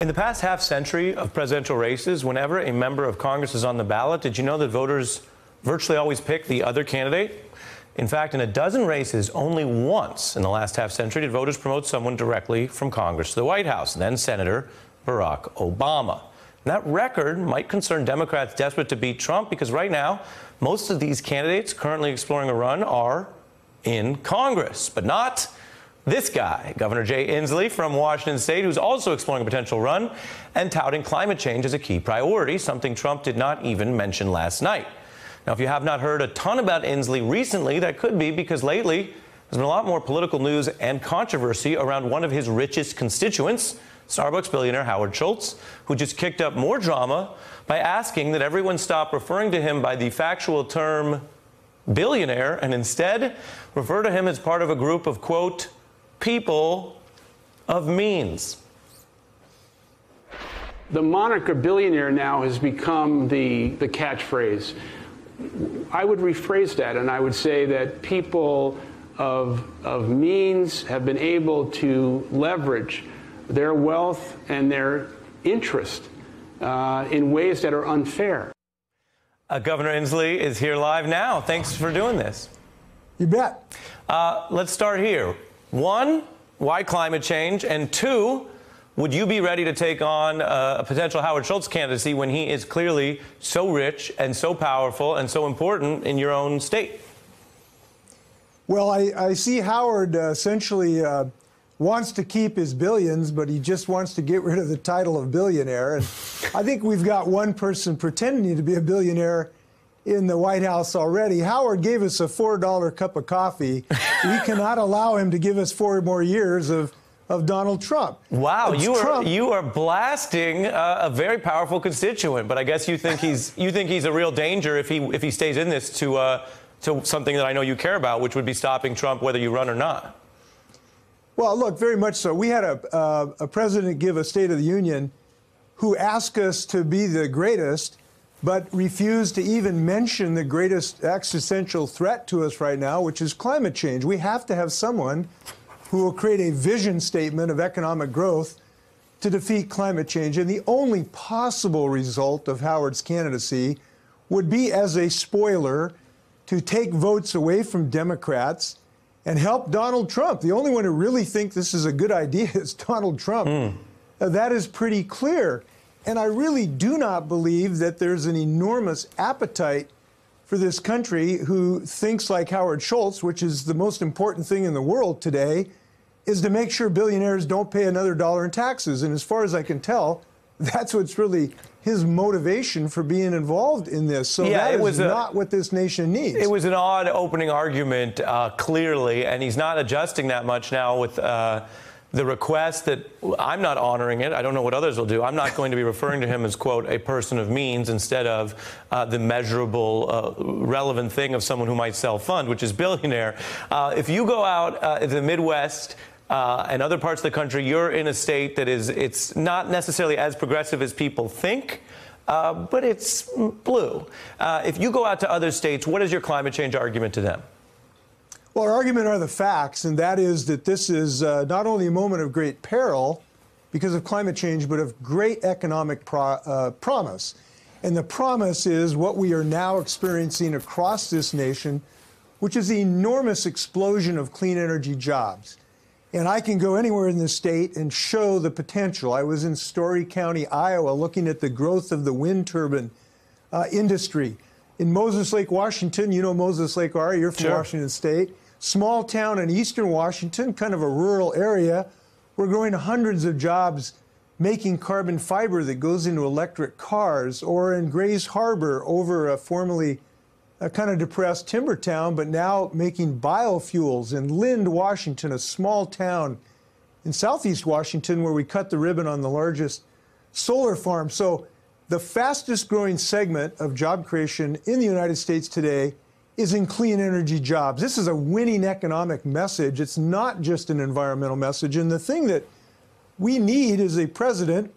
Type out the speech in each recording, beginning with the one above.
In the past half century of presidential races, whenever a member of Congress is on the ballot, did you know that voters virtually always pick the other candidate? In fact, in a dozen races, only once in the last half century did voters promote someone directly from Congress to the White House, then Senator Barack Obama. And that record might concern Democrats desperate to beat Trump, because right now, most of these candidates currently exploring a run are in Congress, but not this guy, Governor Jay Inslee from Washington State, who's also exploring a potential run and touting climate change as a key priority, something Trump did not even mention last night. Now, if you have not heard a ton about Inslee recently, that could be because lately there's been a lot more political news and controversy around one of his richest constituents, Starbucks billionaire Howard Schultz, who just kicked up more drama by asking that everyone stop referring to him by the factual term billionaire and instead refer to him as part of a group of, quote, people of means. The moniker billionaire now has become the catchphrase. I would rephrase that, and I would say that people of means have been able to leverage their wealth and their interest in ways that are unfair. Governor Inslee is here live now. Thanks for doing this. You bet. Let's start here. One, why climate change? And two, would you be ready to take on a potential Howard Schultz candidacy when he is clearly so rich and so powerful and so important in your own state? Well, I see Howard essentially wants to keep his billions, but he just wants to get rid of the title of billionaire. And I think we've got one person pretending to be a billionaire in the White House already. Howard gave us a $4 cup of coffee. We cannot allow him to give us 4 more years of Donald Trump. Wow, you are blasting a very powerful constituent, but I guess you think he's a real danger if he stays in this to something that I know you care about, which would be stopping Trump whether you run or not. Well, look, very much so. We had a president give a State of the Union who asked us to be the greatest, but refused to even mention the greatest existential threat to us right now, which is climate change. We have to have someone who will create a vision statement of economic growth to defeat climate change. And the only possible result of Howard's candidacy would be, as a spoiler, to take votes away from Democrats and help Donald Trump. The only one who really thinks this is a good idea is Donald Trump. That is pretty clear. And I really do not believe that there's an enormous appetite for this country who thinks like Howard Schultz, which is the most important thing in the world today, is to make sure billionaires don't pay another dollar in taxes. And as far as I can tell, that's what's really his motivation for being involved in this. So yeah, that is not what this nation needs. It was an odd opening argument, clearly, and he's not adjusting that much now with the request that I'm not honoring it. I don't know what others will do. I'm not going to be referring to him as, quote, a person of means instead of the measurable, relevant thing of someone who might self-fund, which is billionaire. If you go out in the Midwest and other parts of the country, you're in a state that it's not necessarily as progressive as people think, but it's blue. If you go out to other states, what is your climate change argument to them? Well, our argument are the facts, and that is that this is not only a moment of great peril because of climate change, but of great economic promise. And the promise is what we are now experiencing across this nation, which is the enormous explosion of clean energy jobs. And I can go anywhere in the state and show the potential. I was in Story County, Iowa, looking at the growth of the wind turbine industry. In Moses Lake, Washington, you know Moses Lake, Ari, you're from Washington State. Small town in eastern Washington, kind of a rural area. We're growing hundreds of jobs making carbon fiber that goes into electric cars. Or in Grays Harbor, over a formerly kind of depressed timber town, but now making biofuels. In Lind, Washington, a small town in southeast Washington where we cut the ribbon on the largest solar farm. So the fastest growing segment of job creation in the United States today is in clean energy jobs. This is a winning economic message. It's not just an environmental message. And the thing that we need is a president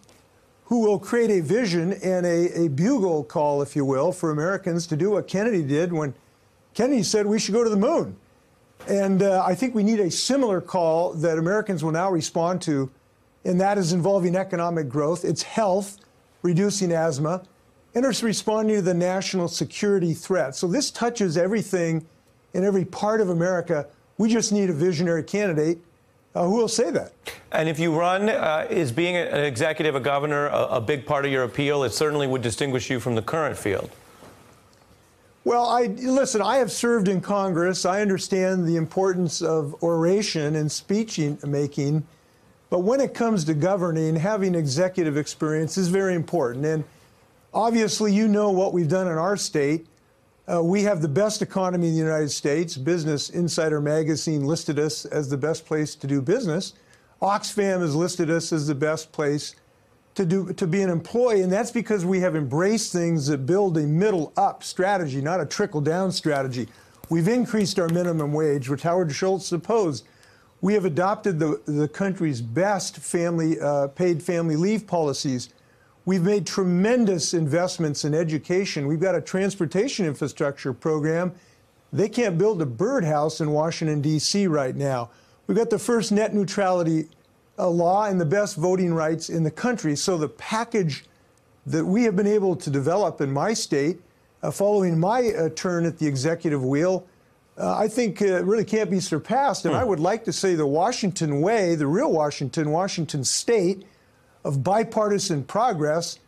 who will create a vision and a bugle call, if you will, for Americans to do what Kennedy did when Kennedy said we should go to the moon. And I think we need a similar call that Americans will now respond to and that is involving economic growth. It's health, reducing asthma, and it's responding to the national security threat. So this touches everything in every part of America. We just need a visionary candidate who will say that. And if you run, is being an executive, a governor, a big part of your appeal? It certainly would distinguish you from the current field. Well, listen, I have served in Congress. I understand the importance of oration and speech making. But when it comes to governing, having executive experience is very important. And obviously, you know what we've done in our state. We have the best economy in the United States. Business Insider magazine listed us as the best place to do business. Oxfam has listed us as the best place to be an employee, and that's because we have embraced things that build a middle-up strategy, not a trickle-down strategy. We've increased our minimum wage, which Howard Schultz opposed. We have adopted the country's best paid family leave policies. We've made tremendous investments in education. We've got a transportation infrastructure program. They can't build a birdhouse in Washington, D.C. right now. We've got the first net neutrality law and the best voting rights in the country. So the package that we have been able to develop in my state, following my turn at the executive wheel, I think really can't be surpassed. And I would like to say the Washington way, the real Washington state of bipartisan progress,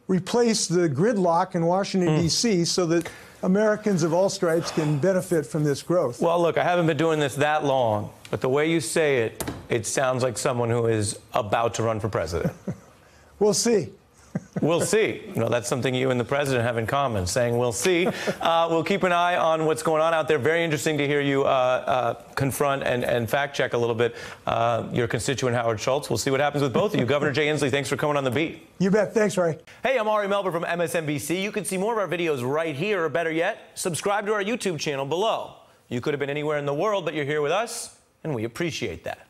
replace the gridlock in Washington, D.C. so that Americans of all stripes can benefit from this growth. Well, look, I haven't been doing this that long, but the way you say it, it sounds like someone who is about to run for president. We'll see. We'll see. You know, that's something you and the president have in common, saying we'll see. We'll keep an eye on what's going on out there. Very interesting to hear you confront and fact check a little bit your constituent Howard Schultz. We'll see what happens with both of you. Governor Jay Inslee, thanks for coming on The Beat. You bet. Thanks, Ray. Hey, I'm Ari Melber from MSNBC. You can see more of our videos right here, or better yet, subscribe to our YouTube channel below. You could have been anywhere in the world, but you're here with us, and we appreciate that.